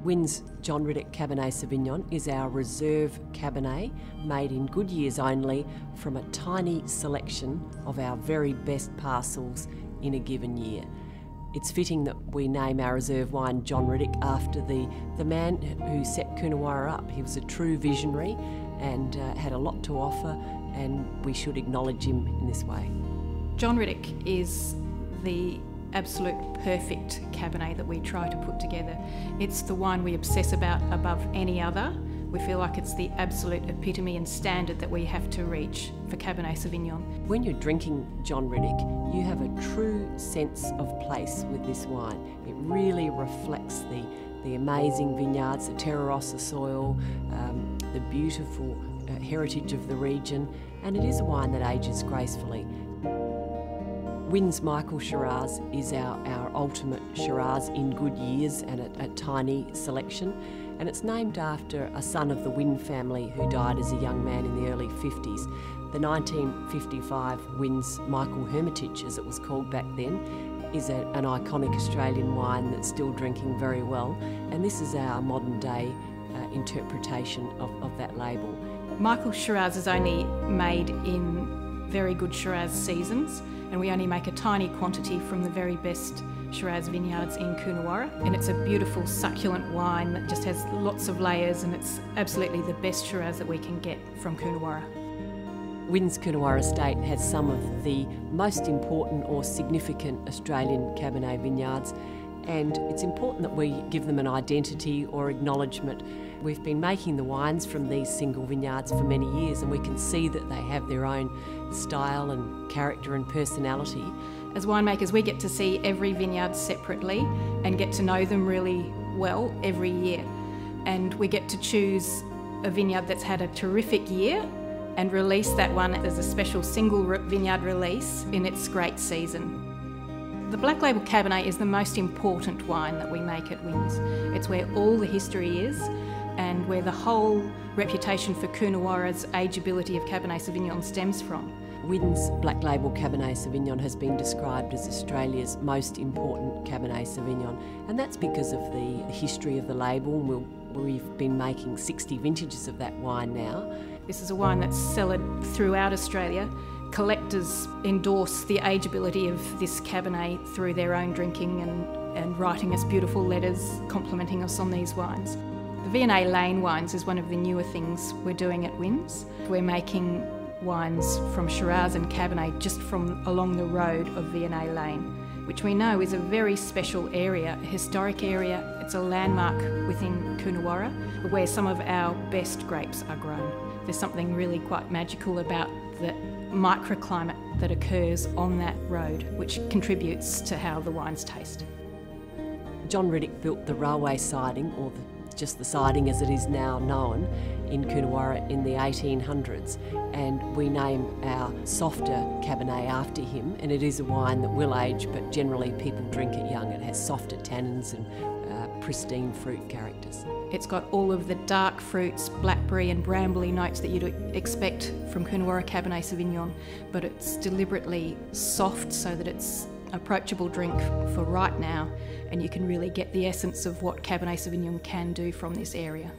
Wynns John Riddoch Cabernet Sauvignon is our reserve Cabernet, made in good years only from a tiny selection of our very best parcels in a given year. It's fitting that we name our reserve wine John Riddoch after the man who set Coonawarra up. He was a true visionary and had a lot to offer, and we should acknowledge him in this way. John Riddoch is the absolute perfect Cabernet that we try to put together. It's the wine we obsess about above any other. We feel like it's the absolute epitome and standard that we have to reach for Cabernet Sauvignon. When you're drinking John Riddoch, you have a true sense of place with this wine. It really reflects the amazing vineyards, the Terra Rossa soil, the beautiful heritage of the region, and it is a wine that ages gracefully. Wynns Michael Shiraz is our ultimate Shiraz in good years and a tiny selection, and it's named after a son of the Wynn family who died as a young man in the early 50s. The 1955 Wynns Michael Hermitage, as it was called back then, is an iconic Australian wine that's still drinking very well, and this is our modern day interpretation of that label. Michael Shiraz is only made in very good Shiraz seasons, and we only make a tiny quantity from the very best Shiraz vineyards in Coonawarra, and it's a beautiful succulent wine that just has lots of layers, and it's absolutely the best Shiraz that we can get from Coonawarra. Wynns Coonawarra Estate has some of the most important or significant Australian Cabernet vineyards, and it's important that we give them an identity or acknowledgement. We've been making the wines from these single vineyards for many years, and we can see that they have their own style and character and personality. As winemakers, we get to see every vineyard separately and get to know them really well every year. And we get to choose a vineyard that's had a terrific year and release that one as a special single vineyard release in its great season. The Black Label Cabernet is the most important wine that we make at Wynns. It's where all the history is and where the whole reputation for Coonawarra's ageability of Cabernet Sauvignon stems from. Wynns Black Label Cabernet Sauvignon has been described as Australia's most important Cabernet Sauvignon, and that's because of the history of the label. We've been making 60 vintages of that wine now. This is a wine that's cellared throughout Australia. Collectors endorse the ageability of this Cabernet through their own drinking and writing us beautiful letters complimenting us on these wines. The V&A Lane wines is one of the newer things we're doing at Wynns. We're making wines from Shiraz and Cabernet just from along the road of V&A Lane, which we know is a very special area, a historic area. It's a landmark within Coonawarra where some of our best grapes are grown. There's something really quite magical about the microclimate that occurs on that road, which contributes to how the wines taste. John Riddoch built the railway siding, or just the siding as it is now known, in Coonawarra in the 1800s, and we name our softer Cabernet after him, and it is a wine that will age, but generally people drink it young. It has softer tannins and pristine fruit characters. It's got all of the dark fruits, blackberry and brambly notes that you'd expect from Coonawarra Cabernet Sauvignon, but it's deliberately soft so that it's an approachable drink for right now, and you can really get the essence of what Cabernet Sauvignon can do from this area.